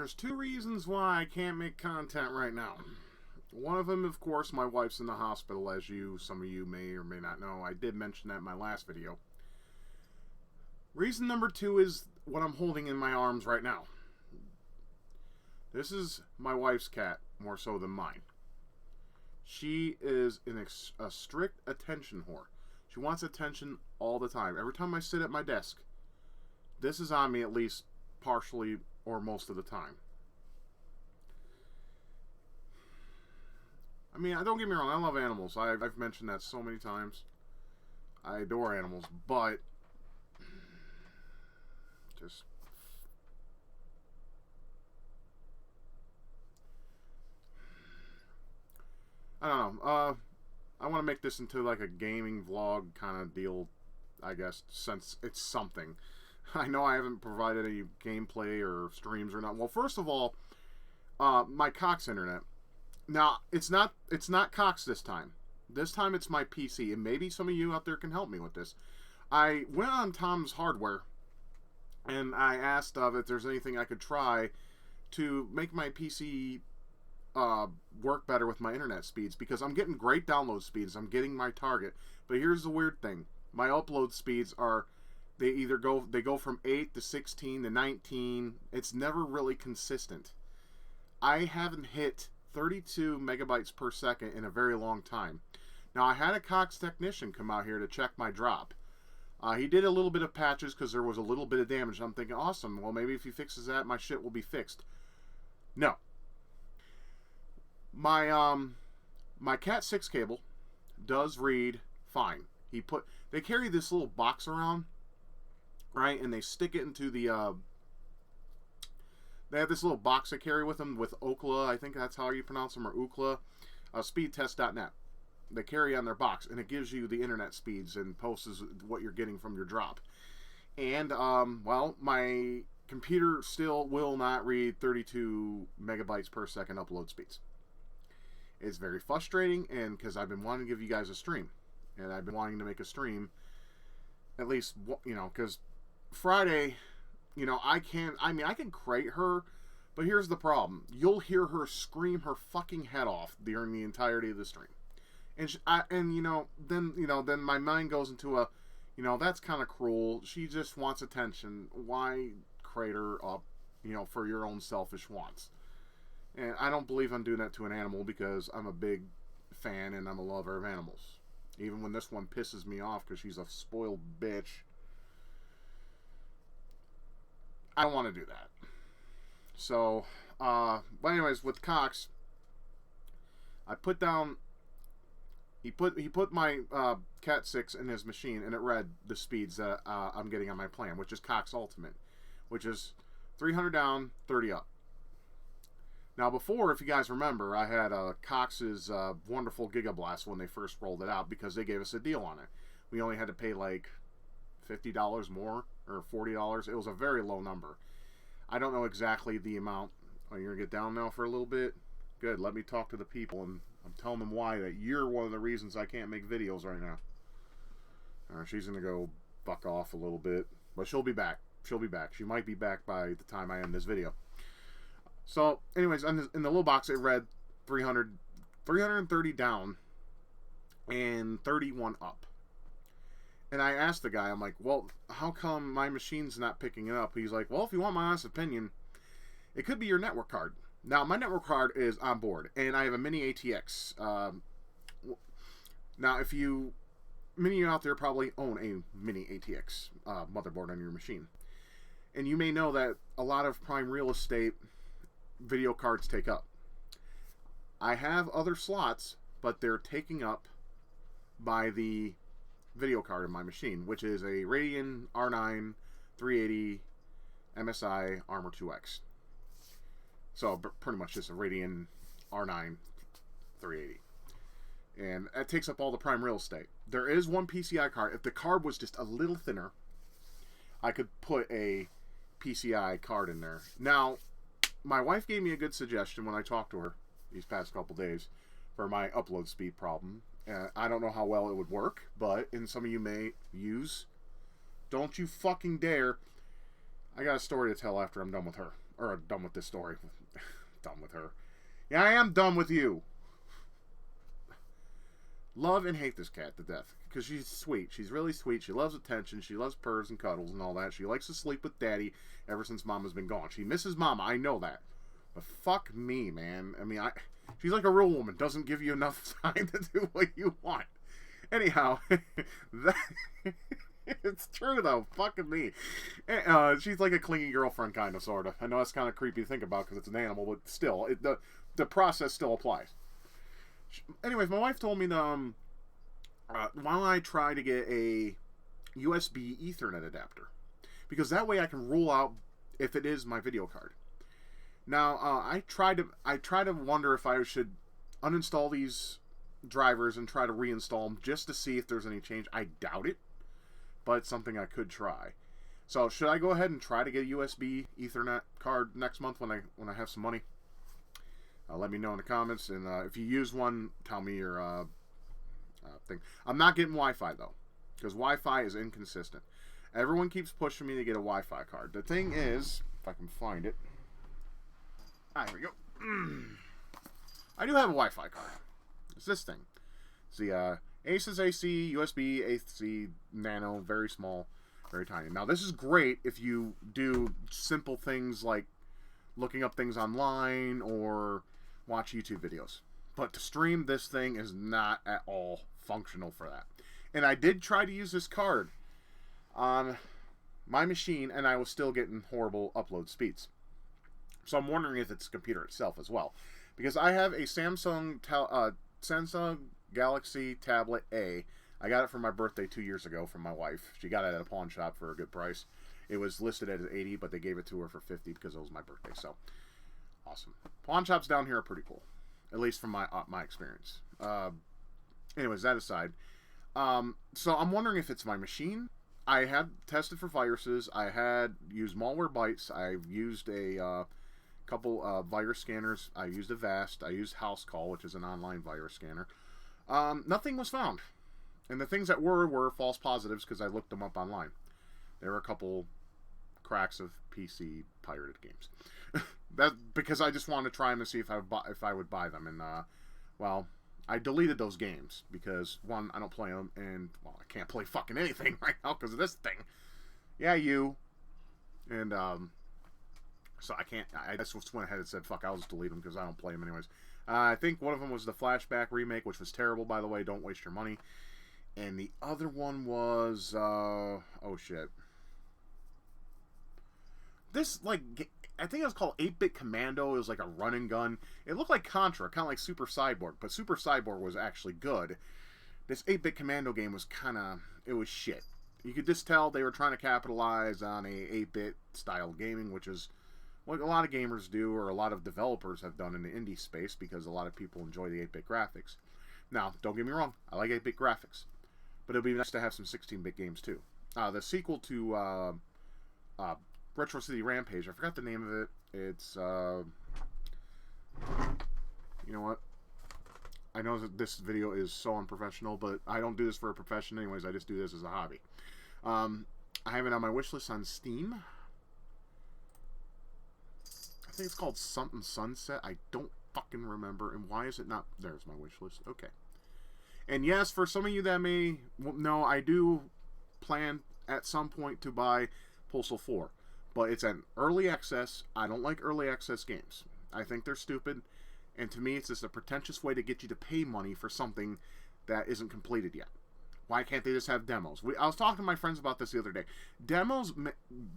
There's two reasons why I can't make content right now. One of them, of course, my wife's in the hospital, as some of you may or may not know. I did mention that in my last video. Reason number two is what I'm holding in my arms right now. This is my wife's cat, more so than mine. She is a strict attention whore. She wants attention all the time. Every time I sit at my desk, this is on me at least partially or most of the time. I mean, don't get me wrong, I love animals. I've mentioned that so many times. I adore animals, but just I don't know. I want to make this into like a gaming vlog kind of deal, I guess, since it's something. I know I haven't provided any gameplay or streams or not. Well, first of all, my Cox internet. Now, it's not Cox this time. This time it's my PC, and maybe some of you out there can help me with this. I went on Tom's Hardware, and I asked if there's anything I could try to make my PC work better with my internet speeds, because I'm getting great download speeds. I'm getting my target. But here's the weird thing. My upload speeds are, they go from 8 to 16 to 19. It's never really consistent. I haven't hit 32 megabytes per second in a very long time. Now, I had a Cox technician come out here to check my drop. He did a little bit of patches because there was a little bit of damage. I'm thinking, awesome. Well, maybe if he fixes that, my shit will be fixed. No. My Cat 6 cable does read fine. They carry this little box around, right, and they stick it into the they have this little box they carry with them with Ookla, I think that's how you pronounce them, or Ookla, speedtest.net. They carry on their box, and it gives you the internet speeds and posts what you're getting from your drop. And well, my computer still will not read 32 megabytes per second upload speeds. It's very frustrating, and because I've been wanting to give you guys a stream, and I've been wanting to make a stream, at least, you know, because Friday, you know, I can crate her, but here's the problem. You'll hear her scream her fucking head off during the entirety of the stream. And then my mind goes into a, you know, that's kind of cruel. She just wants attention. Why crate her up, you know, for your own selfish wants? And I don't believe I'm doing that to an animal, because I'm a big fan and I'm a lover of animals. Even when this one pisses me off because she's a spoiled bitch, I don't want to do that. So, but anyways, with Cox, I put down, he put my Cat 6 in his machine, and it read the speeds that I'm getting on my plan, which is Cox Ultimate, which is 300 down, 30 up. Now, before, if you guys remember, I had Cox's wonderful Gigablast when they first rolled it out, because they gave us a deal on it. We only had to pay like $50 more, or $40. It was a very low number. I don't know exactly the amount. Oh, you're going to get down now for a little bit? Good, let me talk to the people, and I'm telling them why that you're one of the reasons I can't make videos right now. She's going to go buck off a little bit, but she'll be back. She'll be back. She might be back by the time I end this video. So, anyways, in the little box, it read 330 down and 31 up. And I asked the guy, I'm like, well, how come my machine's not picking it up? He's like, well, if you want my honest opinion, it could be your network card. Now, my network card is on board, and I have a mini ATX. Now, many of you out there probably own a mini ATX motherboard on your machine. And you may know that a lot of prime real estate video cards take up. I have other slots, but they're taken up by the video card in my machine, which is a Radeon R9 380 MSI Armor 2X. So pretty much just a Radeon R9 380. And that takes up all the prime real estate. There is one PCI card. If the card was just a little thinner, I could put a PCI card in there. Now, my wife gave me a good suggestion when I talked to her these past couple days for my upload speed problem. I don't know how well it would work, but, and some of you may use, don't you fucking dare. I got a story to tell after I'm done with her. Or done with this story. Done with her. Yeah, I am done with you. Love and hate this cat to death. Because she's sweet. She's really sweet. She loves attention. She loves purrs and cuddles and all that. She likes to sleep with daddy ever since mama's been gone. She misses mama. I know that. But fuck me, man. I mean, she's like a real woman. Doesn't give you enough time to do what you want. Anyhow, it's true though. Fucking me. She's like a clingy girlfriend, kind of, sort of. I know that's kind of creepy to think about because it's an animal, but still, the process still applies. Anyways, my wife told me to, why don't I try to get a USB Ethernet adapter? Because that way I can rule out if it is my video card. Now, I try to wonder if I should uninstall these drivers and try to reinstall them just to see if there's any change. I doubt it, but it's something I could try. So, should I go ahead and try to get a USB Ethernet card next month when I have some money? Let me know in the comments, and if you use one, tell me your thing. I'm not getting Wi-Fi though, because Wi-Fi is inconsistent. Everyone keeps pushing me to get a Wi-Fi card. The thing is, if I can find it. Ah, here we go. I do have a Wi-Fi card. It's this thing. It's the Asus AC USB AC Nano, very small, very tiny. Now this is great if you do simple things like looking up things online or watch YouTube videos. But to stream, this thing is not at all functional for that. And I did try to use this card on my machine, and I was still getting horrible upload speeds. So I'm wondering if it's the computer itself as well. Because I have a Samsung Galaxy Tablet A. I got it for my birthday 2 years ago from my wife. She got it at a pawn shop for a good price. It was listed at 80, but they gave it to her for 50 because it was my birthday. So, awesome. Pawn shops down here are pretty cool. At least from my experience. Anyways, that aside. So I'm wondering if it's my machine. I had tested for viruses. I had used Malwarebytes. I've used a couple virus scanners. I used Avast. I used Housecall, which is an online virus scanner. Nothing was found. And the things that were false positives because I looked them up online. There were a couple cracks of PC pirated games. That because I just wanted to try them to see if I would buy them, and well, I deleted those games because one, I don't play them, and well, I can't play fucking anything right now because of this thing. Yeah, you. And so I can't. I just went ahead and said fuck. I'll just delete them because I don't play them anyways. I think one of them was the Flashback remake, which was terrible, by the way. Don't waste your money. And the other one was oh shit. This like. I think it was called 8-Bit Commando. It was like a run and gun. It looked like Contra, kind of like Super Cyborg, but Super Cyborg was actually good. This 8-Bit Commando game was kind of, it was shit. You could just tell they were trying to capitalize on a 8-bit style gaming, which is what a lot of gamers do, or a lot of developers have done in the indie space, because a lot of people enjoy the 8-bit graphics. Now, don't get me wrong, I like 8-bit graphics, but it'd be nice to have some 16-bit games too. The sequel to Retro City Rampage, I forgot the name of it. It's, you know what? I know that this video is so unprofessional, but I don't do this for a profession anyways. I just do this as a hobby. I have it on my wish list on Steam. I think it's called something Sunset. I don't fucking remember. And why is it not? There's my wish list. Okay. And yes, for some of you that may know, I do plan at some point to buy Postal 4. But it's an early access. I don't like early access games. I think they're stupid. And to me, it's just a pretentious way to get you to pay money for something that isn't completed yet. Why can't they just have demos? I was talking to my friends about this the other day. Demos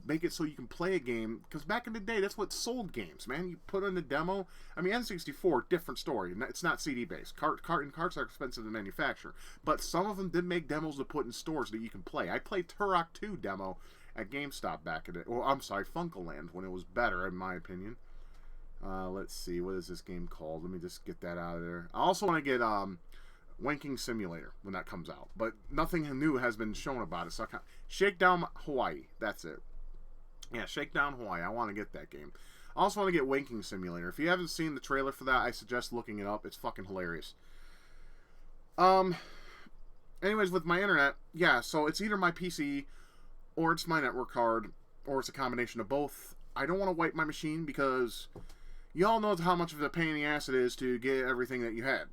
make it so you can play a game, because back in the day, that's what sold games, man. You put in a demo. I mean, N64, different story. It's not CD-based. Carts are expensive to manufacture. But some of them did make demos to put in stores that you can play. I played Turok 2 demo at GameStop back in the... Well, I'm sorry, Funkoland, when it was better, in my opinion. Let's see, what is this game called? Let me just get that out of there. I also want to get Wanking Simulator when that comes out, but nothing new has been shown about it. So Shakedown Hawaii, that's it. Yeah, Shakedown Hawaii. I want to get that game. I also want to get Wanking Simulator. If you haven't seen the trailer for that, I suggest looking it up. It's fucking hilarious. Anyways, with my internet, yeah, so it's either my PC or it's my network card, or it's a combination of both. I don't want to wipe my machine because y'all know how much of a pain in the ass it is to get everything that you had.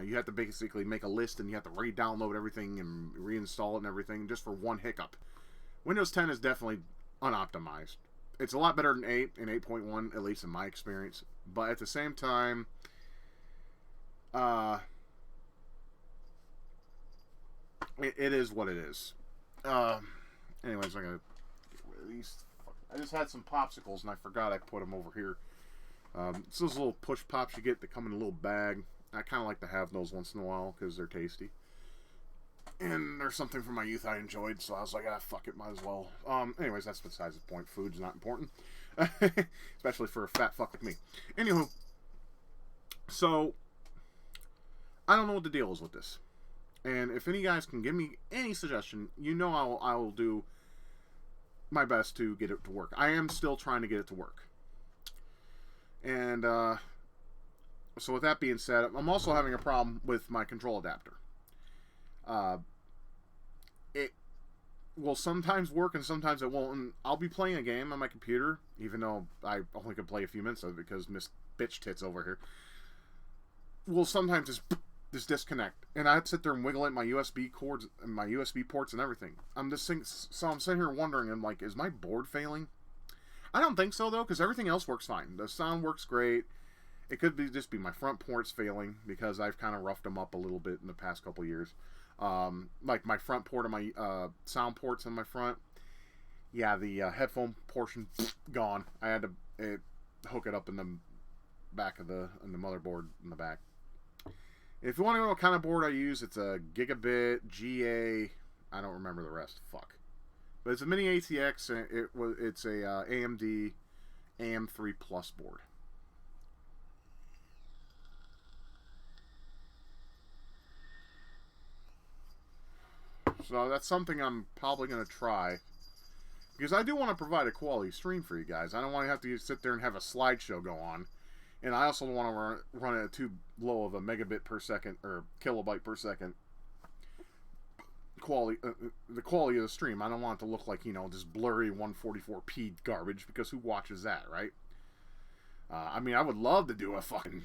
You have to basically make a list and you have to re-download everything and reinstall it and everything just for one hiccup. Windows 10 is definitely unoptimized. It's a lot better than 8 and 8.1, at least in my experience. But at the same time, it is what it is. Anyways, I'm going to get rid of these. I just had some popsicles and I forgot I put them over here. It's those little push pops you get that come in a little bag. I kind of like to have those once in a while because they're tasty. And there's something from my youth I enjoyed, so I was like, fuck it, might as well. Anyways, that's besides the point. Food's not important. Especially for a fat fuck like me. Anywho, so, I don't know what the deal is with this. And if any guys can give me any suggestion, you know I will do my best to get it to work. I am still trying to get it to work. And, so with that being said, I'm also having a problem with my control adapter. It will sometimes work and sometimes it won't. And I'll be playing a game on my computer, even though I only could play a few minutes of it because Miss Bitch Tits over here will sometimes just disconnect. And I'd sit there and wiggle at my USB cords and my USB ports and everything. I'm sitting here wondering, I'm like, is my board failing? I don't think so, though, because everything else works fine. The sound works great. It could just be my front ports failing because I've kind of roughed them up a little bit in the past couple years. Like my front port of my sound ports in my front. Yeah, the headphone portion gone. I had to hook it up in the back of the motherboard in the back. If you want to know what kind of board I use, it's a Gigabit GA. I don't remember the rest. Fuck. But it's a mini ATX. And it's a AMD AM3 Plus board. So that's something I'm probably going to try. Because I do want to provide a quality stream for you guys. I don't want to have to sit there and have a slideshow go on. And I also don't want to run it at too low of a megabit per second or kilobyte per second quality. The quality of the stream. I don't want it to look like, this blurry 144p garbage. Because who watches that, right? I mean, I would love to do a fucking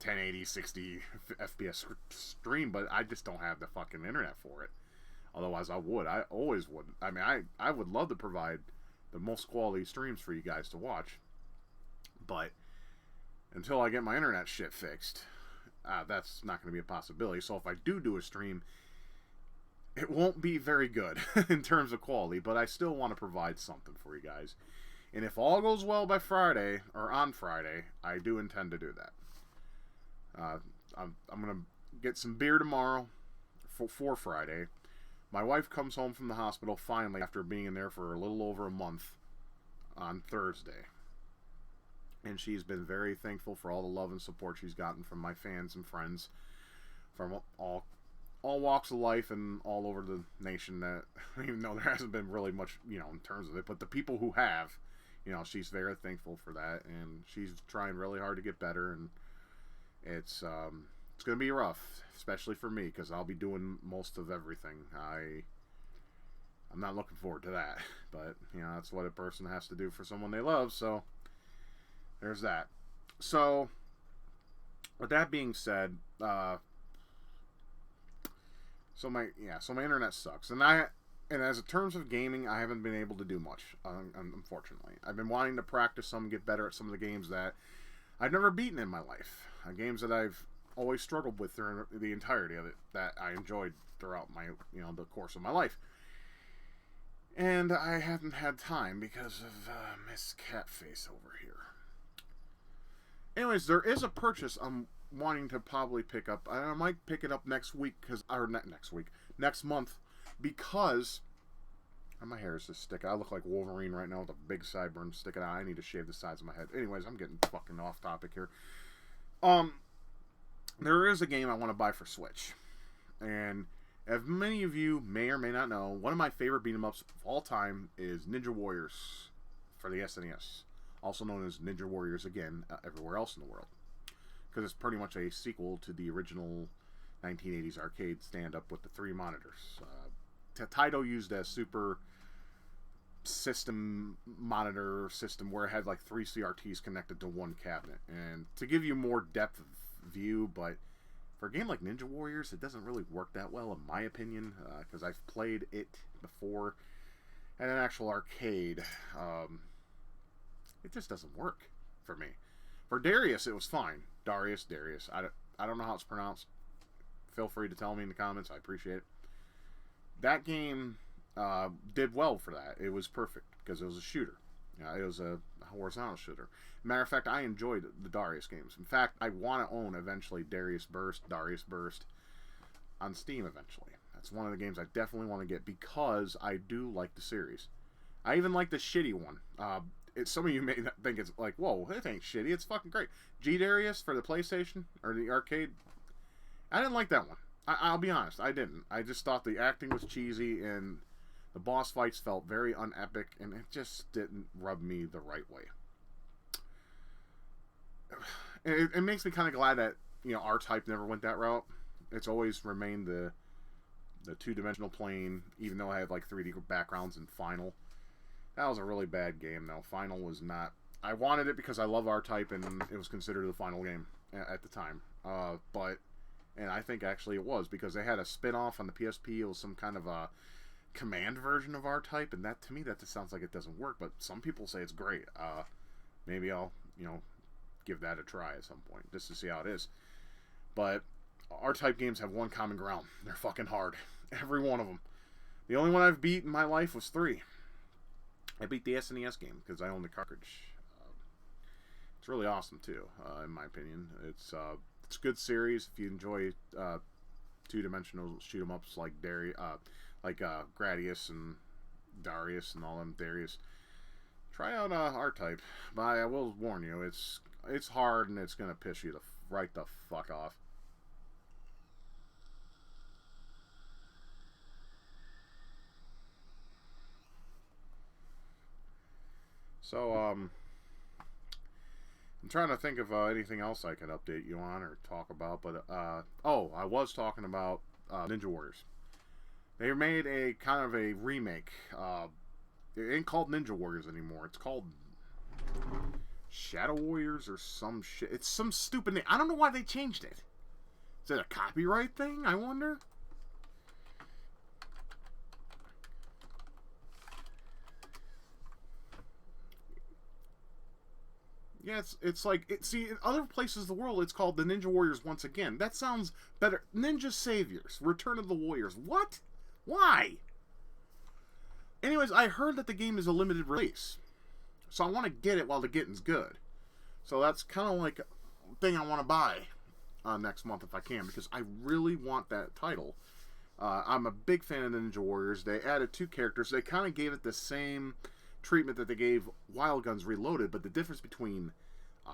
1080, 60 FPS stream. But I just don't have the fucking internet for it. Otherwise, I would. I always would. I mean, I would love to provide the most quality streams for you guys to watch. But until I get my internet shit fixed, that's not going to be a possibility. So if I do a stream, it won't be very good in terms of quality. But I still want to provide something for you guys. And if all goes well by Friday, or on Friday, I do intend to do that. I'm going to get some beer tomorrow for Friday. My wife comes home from the hospital finally after being in there for a little over a month on Thursday. And she's been very thankful for all the love and support she's gotten from my fans and friends from all walks of life and all over the nation. That, even though there hasn't been really much, in terms of it, but the people who have, she's very thankful for that. And she's trying really hard to get better. And it's going to be rough, especially for me, because I'll be doing most of everything. I'm not looking forward to that, but that's what a person has to do for someone they love. So there's that. So with that being said, so my internet sucks, and as in terms of gaming, I haven't been able to do much, unfortunately. I've been wanting to practice some, get better at some of the games that I've never beaten in my life, games that I've always struggled with during the entirety of it, that I enjoyed throughout my, the course of my life. And I haven't had time because of Miss Catface over here. Anyways, there is a purchase I'm wanting to probably pick up. I might pick it up next week, next month, because my hair is just sticking. I look like Wolverine right now with a big sideburn sticking out. I need to shave the sides of my head. Anyways, I'm getting fucking off topic here. There is a game I want to buy for Switch. And as many of you may or may not know, one of my favorite beat-em-ups of all time is Ninja Warriors for the SNES. Also known as Ninja Warriors again everywhere else in the world. Because it's pretty much a sequel to the original 1980s arcade stand-up with the 3 monitors. Taito used a Super system monitor system where it had like 3 CRTs connected to one cabinet, and to give you more depth of view. But for a game like Ninja Warriors, it doesn't really work that well, in my opinion, because I've played it before at an actual arcade. It just doesn't work for me. For Darius, it was fine. Darius. I don't know how it's pronounced. Feel free to tell me in the comments. I appreciate it. That game did well for that. It was perfect because it was a shooter. It was a horizontal shooter. Matter of fact, I enjoyed the Darius games. In fact, I want to own eventually Darius Burst on Steam eventually. That's one of the games I definitely want to get because I do like the series. I even like the shitty one. Some of you may think it's like, whoa, it ain't shitty. It's fucking great. G-Darius for the PlayStation or the arcade. I didn't like that one. I'll be honest. I didn't. I just thought the acting was cheesy and the boss fights felt very unepic, and it just didn't rub me the right way. It makes me kind of glad that, R-Type never went that route. It's always remained the two-dimensional plane, even though I had like 3D backgrounds in Final. That was a really bad game, though. Final was not... I wanted it because I love R-Type, and it was considered the final game at the time. And I think actually it was, because they had a spin-off on the PSP. It was some kind of a command version of R-Type, and that, to me, that just sounds like it doesn't work. But some people say it's great. Maybe I'll, give that a try at some point, just to see how it is. But R-Type games have one common ground. They're fucking hard. Every one of them. The only one I've beat in my life was 3. I beat the SNES game because I own the cartridge. It's really awesome too, in my opinion. It's a good series if you enjoy two-dimensional shoot 'em ups like Gradius and Darius and all them Darius. Try out R-Type, but I will warn you, it's hard and it's gonna piss you right the fuck off. So, I'm trying to think of anything else I could update you on or talk about, but, I was talking about Ninja Warriors. They made a kind of a remake. It ain't called Ninja Warriors anymore. It's called Shadow Warriors or some shit. It's some stupid name. I don't know why they changed it. Is it a copyright thing, I wonder? Yeah, it's like, see, in other places of the world, it's called the Ninja Warriors once again. That sounds better. Ninja Saviors. Return of the Warriors. What? Why? Anyways, I heard that the game is a limited release. So I want to get it while the getting's good. So that's kind of like a thing I want to buy next month if I can, because I really want that title. I'm a big fan of the Ninja Warriors. They added 2 characters. They kind of gave it the same treatment that they gave Wild Guns Reloaded, but the difference between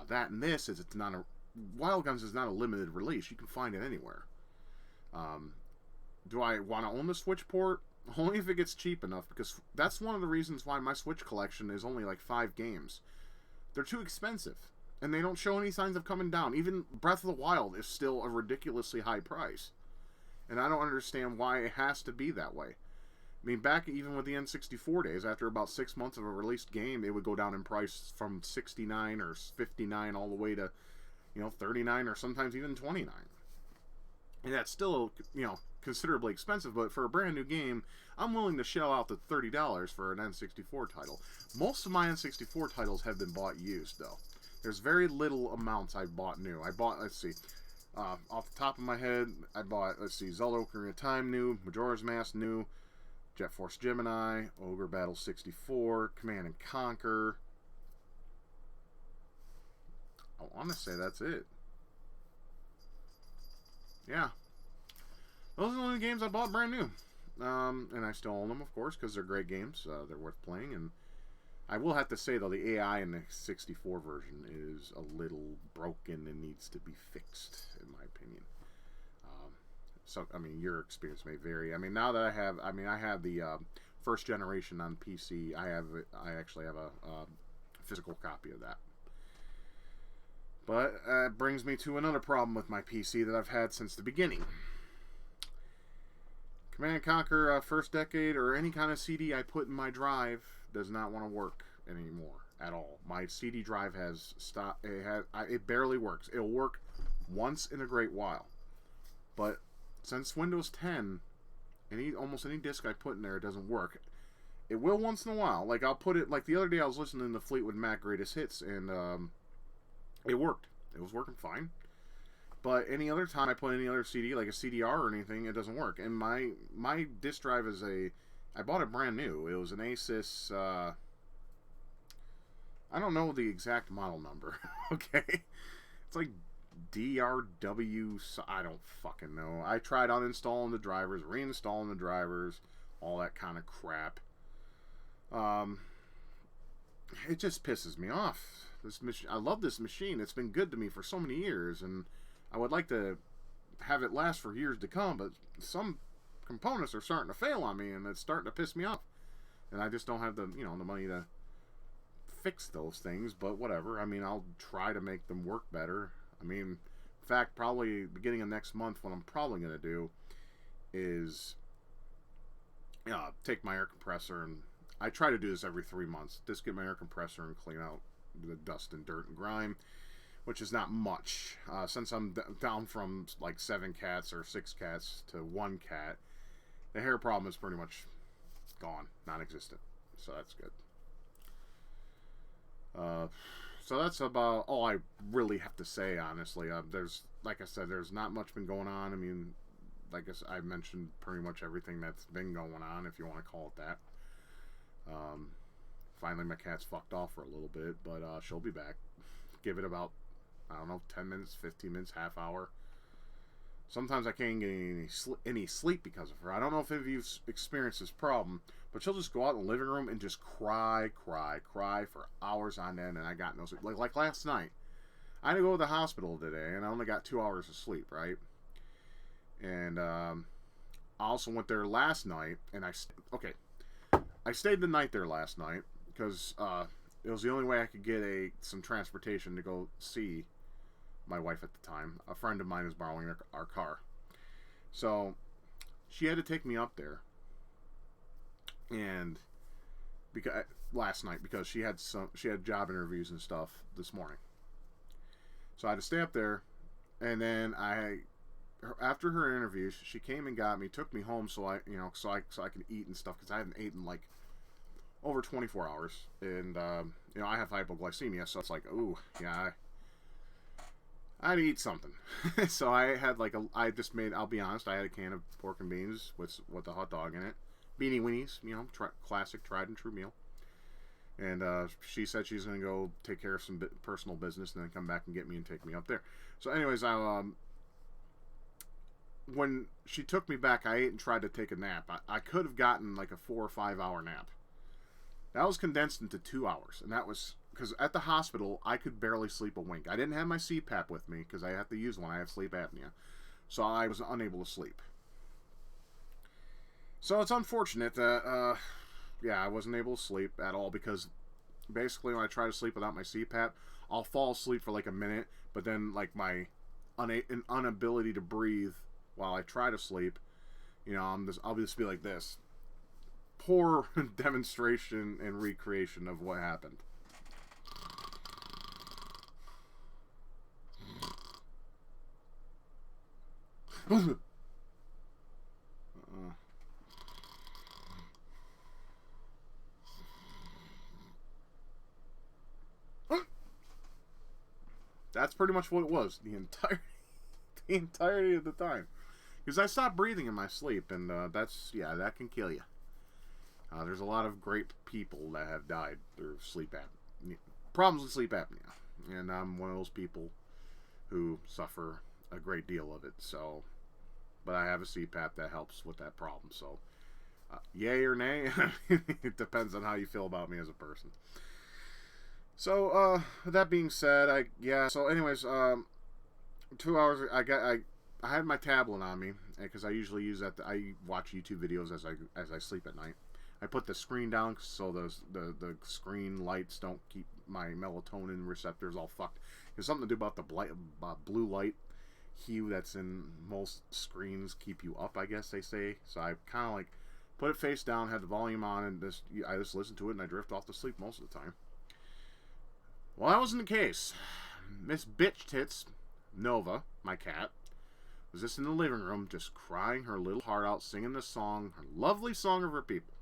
that and this is it's not a... Wild Guns is not a limited release. You can find it anywhere. Do I want to own the Switch port? Only if it gets cheap enough, because that's one of the reasons why my Switch collection is only like 5 games. They're too expensive, and they don't show any signs of coming down. Even Breath of the Wild is still a ridiculously high price, and I don't understand why it has to be that way. I mean, back even with the N64 days, after about 6 months of a released game, it would go down in price from $69 or $59 all the way to, $39 or sometimes even $29. And that's still, considerably expensive, but for a brand new game, I'm willing to shell out the $30 for an N64 title. Most of my N64 titles have been bought used, though. There's very little amounts I've bought new. I bought, let's see, off the top of my head, I bought, Zelda Ocarina of Time new, Majora's Mask new, Jet Force Gemini, Ogre Battle 64, Command and Conquer. I want to say that's it. Yeah. Those are the only games I bought brand new. And I still own them, of course, because they're great games. They're worth playing. And I will have to say, though, the AI in the 64 version is a little broken and needs to be fixed, in my opinion. So, I mean, your experience may vary. I mean, now that I have the first generation on PC. I actually have a physical copy of that. But it brings me to another problem with my PC that I've had since the beginning. Command & Conquer First Decade or any kind of CD I put in my drive does not want to work anymore at all. My CD drive has stopped. It barely works. It'll work once in a great while, but since Windows 10, almost any disk I put in there, it doesn't work. It will once in a while. Like, I'll put it, like the other day I was listening to Fleetwood Mac Greatest Hits, and it worked. It was working fine. But any other time I put any other CD, like a CDR or anything, it doesn't work. And my disk drive is I bought it brand new. It was an Asus, I don't know the exact model number, okay? It's like DRW, I don't fucking know. I tried uninstalling the drivers, reinstalling the drivers, all that kind of crap. It just pisses me off. I love this machine. It's been good to me for so many years, and I would like to have it last for years to come, but some components are starting to fail on me, and it's starting to piss me off. And I just don't have the money to fix those things, but whatever. I mean, I'll try to make them work better. I mean, in fact, probably beginning of next month, what I'm probably going to do is take my air compressor, and I try to do this every 3 months. Just get my air compressor and clean out the dust and dirt and grime, which is not much. Since I'm down from like 7 cats or 6 cats to 1 cat, the hair problem is pretty much gone, non-existent. So that's good. So that's about all I really have to say, honestly. Like I said, there's not much been going on. I mean, like I mentioned pretty much everything that's been going on, if you want to call it that. Finally, my cat's fucked off for a little bit, but she'll be back. Give it about, I don't know, 10 minutes, 15 minutes, half hour. Sometimes I can't get any sleep because of her. I don't know if any of you've experienced this problem, but she'll just go out in the living room and just cry for hours on end, and I got no sleep. Like last night, I had to go to the hospital today, and I only got 2 hours of sleep, right? And I also went there last night, and I stayed the night there last night because it was the only way I could get some transportation to go see my wife at the time. A friend of mine is borrowing our car, so she had to take me up there, and last night because she had job interviews and stuff this morning, so I had to stay up there, and then after her interviews, she came and got me, took me home so I could eat and stuff, because I hadn't eaten like over 24 hours, and I have hypoglycemia, so it's like, ooh, yeah, I had to eat something. So I had I'll be honest, I had a can of pork and beans with a hot dog in it, beanie weenies, classic tried and true meal. And she said she's gonna go take care of some personal business and then come back and get me and take me up there. So anyways, when she took me back, I ate and tried to take a nap. I could have gotten like a 4 or 5 hour nap. That was condensed into 2 hours, and that was because at the hospital I could barely sleep a wink. I didn't have my CPAP with me because I have to use one. I have sleep apnea, so I was unable to sleep. So it's unfortunate that I wasn't able to sleep at all, because basically when I try to sleep without my CPAP, I'll fall asleep for like a minute, but then like my inability to breathe while I try to sleep, I'll just be like this. Poor demonstration and recreation of what happened. That's pretty much what it was the entirety of the time, because I stopped breathing in my sleep, and that can kill you. There's a lot of great people that have died through problems with sleep apnea, and I'm one of those people who suffer a great deal of it. So, but I have a CPAP that helps with that problem. So, yay or nay, it depends on how you feel about me as a person. So, that being said, so anyways, 2 hours, I had my tablet on me, because I usually use that, I watch YouTube videos as I sleep at night. I put the screen down so the screen lights don't keep my melatonin receptors all fucked. There's something to do about the blue light hue that's in most screens keep you up, I guess they say. So I kind of like Put it face down, had the volume on, and I just listened to it, and I drift off to sleep most of the time. Well, that wasn't the case. Miss Bitch Tits, Nova, my cat, was just in the living room, just crying her little heart out, singing this song, her lovely song of her people.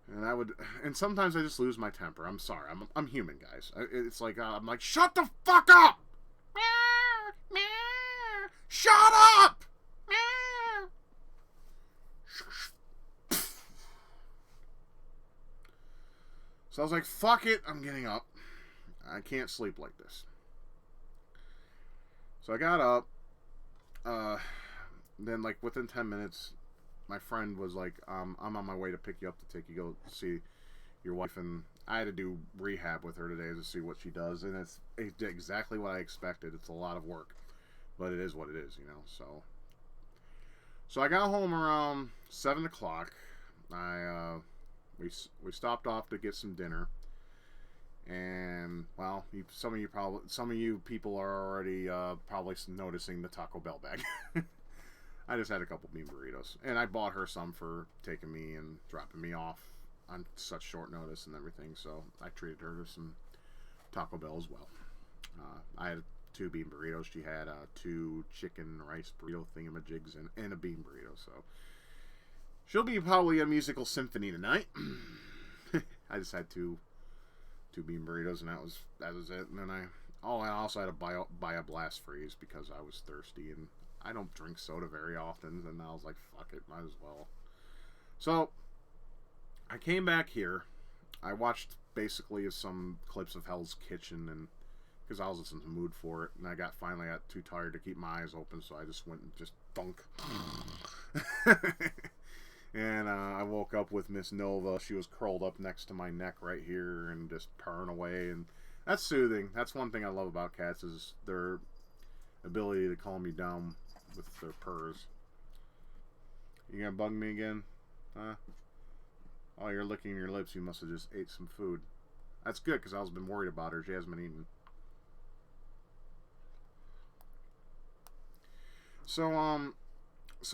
And sometimes I just lose my temper. I'm sorry. I'm human, guys. It's like, I'm like, shut the fuck up! Shut up! So I was like, fuck it, I'm getting up. I can't sleep like this. So I got up. Then, like, within 10 minutes, my friend was like, I'm on my way to pick you up to take you go see your wife. And I had to do rehab with her today to see what she does. And it's exactly what I expected. It's a lot of work. But it is what it is, you know. So I got home around 7 o'clock. We stopped off to get some dinner. And, well, some of you people are already probably noticing the Taco Bell bag. I just had a couple bean burritos, and I bought her some for taking me and dropping me off on such short notice and everything. So I treated her to some Taco Bell as well. I had 2 bean burritos. She had 2 chicken rice burrito thingamajigs and a bean burrito. So she'll be probably a musical symphony tonight. I just had 2 bean burritos, and that was it. And then I also had to buy a blast freeze because I was thirsty, and I don't drink soda very often. And I was like, fuck it, might as well. So I came back here. I watched basically some clips of Hell's Kitchen, and because I was in the mood for it, and I finally got too tired to keep my eyes open, so I just went and just thunk. And I woke up with Miss Nova. She was curled up next to my neck right here and just purring away. And that's soothing. That's one thing I love about cats is their ability to calm me down with their purrs. You gonna bug me again? Huh? Oh, you're licking your lips. You must have just ate some food. That's good because I've been worried about her. She hasn't been eating. So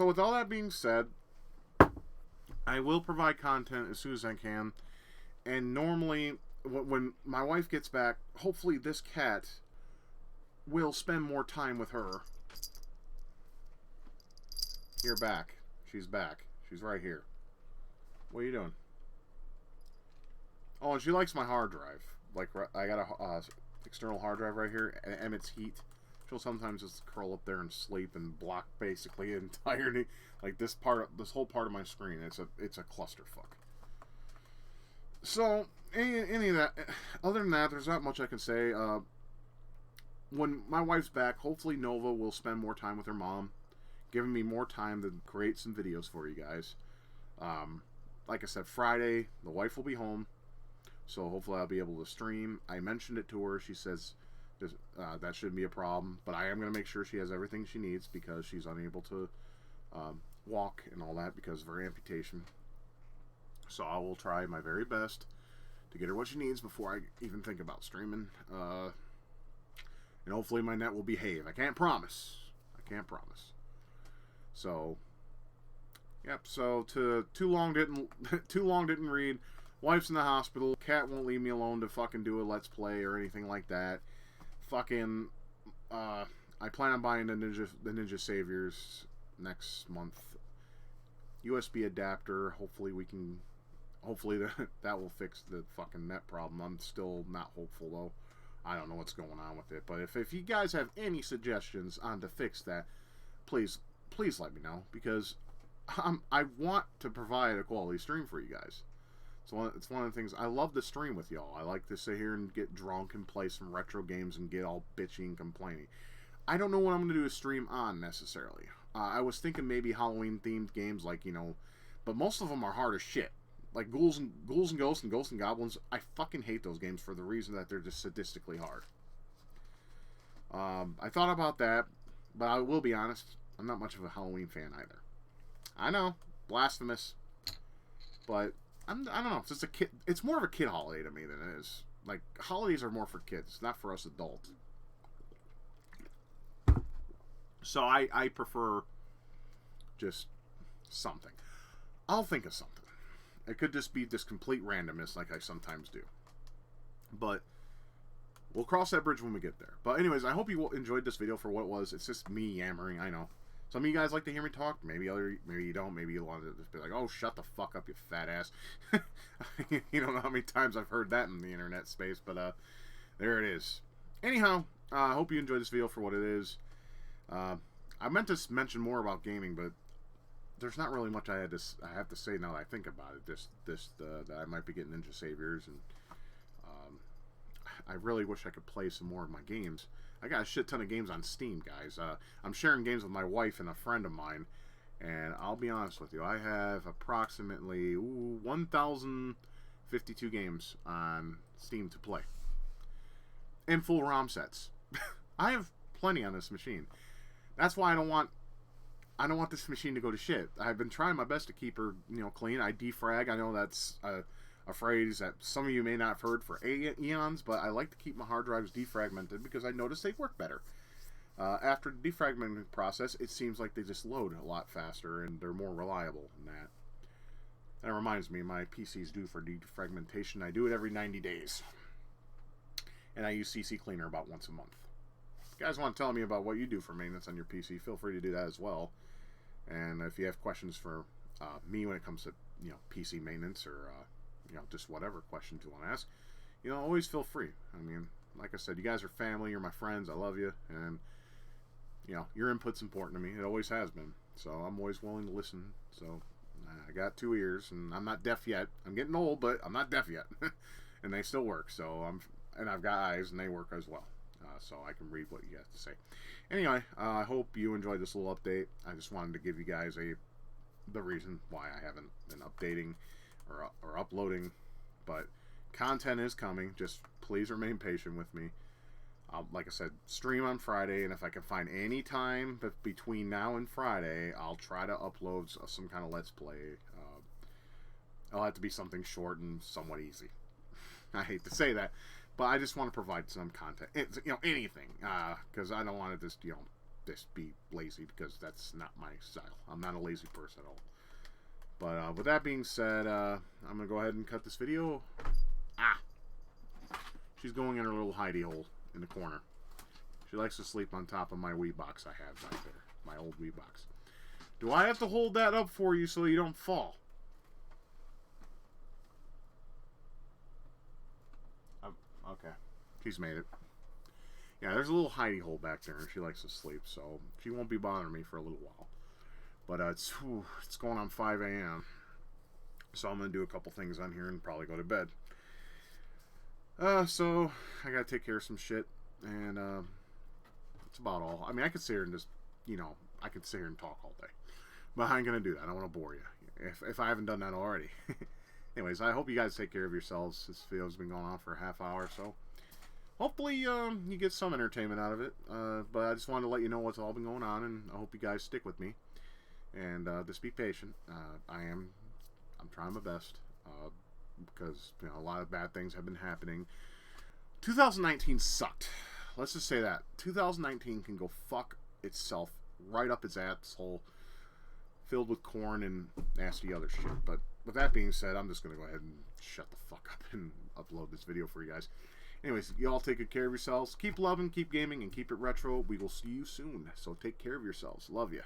with all that being said, I will provide content as soon as I can. And normally, when my wife gets back, hopefully this cat will spend more time with her. You're back. She's back. She's right here. What are you doing? Oh, and she likes my hard drive. Like, I got a external hard drive right here, and emits heat. She'll sometimes just curl up there and sleep and block basically the entirety. Like this whole part of my screen, it's a clusterfuck. So any of that. Other than that, there's not much I can say. When my wife's back, hopefully Nova will spend more time with her mom, giving me more time to create some videos for you guys. Like I said, Friday the wife will be home, so hopefully I'll be able to stream. I mentioned it to her. She says that shouldn't be a problem, but I am going to make sure she has everything she needs because she's unable to walk and all that because of her amputation. So I will try my very best to get her what she needs before I even think about streaming. And hopefully my net will behave. I can't promise. So, yep. So too long didn't read. Wife's in the hospital. Cat won't leave me alone to fucking do a let's play or anything like that. Fucking, I plan on buying the Ninja Saviors next month. USB adapter. Hopefully that will fix the fucking net problem. I'm still not hopeful though. I don't know what's going on with it. But if you guys have any suggestions on to fix that, please let me know because I want to provide a quality stream for you guys. It's one of the things I love to stream with y'all. I like to sit here and get drunk and play some retro games and get all bitchy and complaining. I don't know what I'm going to do a stream on necessarily. I was thinking maybe Halloween themed games like, but most of them are hard as shit. Like Ghouls and Ghosts and Ghosts and Goblins. I fucking hate those games for the reason that they're just sadistically hard. I thought about that, but I will be honest, I'm not much of a Halloween fan either. I know, blasphemous, but I don't know. It's just it's more of a kid holiday to me than it is. Like, holidays are more for kids, not for us adults. So I prefer just something. I'll think of something. It could just be this complete randomness like I sometimes do. But we'll cross that bridge when we get there. But anyways, I hope you enjoyed this video for what it was. It's just me yammering, I know. Some of you guys like to hear me talk. Maybe you don't. Maybe you want to just be like, oh, shut the fuck up, you fat ass. You don't know how many times I've heard that in the internet space. But there it is. Anyhow, I hope you enjoyed this video for what it is. I meant to mention more about gaming, but there's not really much I have to say now that I think about it. That I might be getting Ninja Saviors, and I really wish I could play some more of my games. I got a shit ton of games on Steam, guys. I'm sharing games with my wife and a friend of mine, and I'll be honest with you, I have approximately 1,052 games on Steam to play, and full ROM sets. I have plenty on this machine. That's why I don't want this machine to go to shit. I've been trying my best to keep her, clean. I defrag. I know that's a phrase that some of you may not have heard for eons, but I like to keep my hard drives defragmented because I notice they work better. After the defragmenting process, it seems like they just load a lot faster and they're more reliable than that. That reminds me, my PC is due for defragmentation. I do it every 90 days. And I use CC Cleaner about once a month. If you guys want to tell me about what you do for maintenance on your PC, feel free to do that as well. And if you have questions for me when it comes to PC maintenance or just whatever questions you want to ask, always feel free. I mean, like I said, you guys are family, you're my friends, I love you, and your input's important to me. It always has been. So I'm always willing to listen. So I got 2 ears, and I'm not deaf yet. I'm getting old, but I'm not deaf yet, and they still work. So I've got eyes, and they work as well. So I can read what you have to say. Anyway, I hope you enjoyed this little update. I just wanted to give you guys the reason why I haven't been updating or uploading, but content is coming. Just please remain patient with me. Like I said, stream on Friday, and if I can find any time between now and Friday, I'll try to upload some kind of Let's Play. It'll have to be something short and somewhat easy. I hate to say that, but I just want to provide some content. It's, anything, because I don't want to just be lazy, because that's not my style. I'm not a lazy person at all. But with that being said, I'm gonna go ahead and cut this video. She's going in her little hidey hole in the corner. She likes to sleep on top of my Wii box I have back there, my old Wii box. Do I have to hold that up for you so you don't fall? Okay. She's made it. Yeah, there's a little hidey hole back there, and she likes to sleep, so she won't be bothering me for a little while. But it's going on 5 a.m. So I'm going to do a couple things on here and probably go to bed. So I got to take care of some shit, and that's about all. I mean, I could sit here and just, I could sit here and talk all day. But I ain't going to do that. I don't want to bore you if I haven't done that already. Anyways, I hope you guys take care of yourselves. This video's been going on for a half hour, so hopefully you get some entertainment out of it. But I just wanted to let you know what's all been going on, and I hope you guys stick with me. And just be patient. I'm trying my best, because a lot of bad things have been happening. 2019 sucked. Let's just say that 2019 can go fuck itself right up its asshole, filled with corn and nasty other shit. But with that being said, I'm just gonna go ahead and shut the fuck up and upload this video for you guys. Anyways, you all take good care of yourselves. Keep loving, keep gaming, and keep it retro. We will see you soon. So take care of yourselves. Love ya.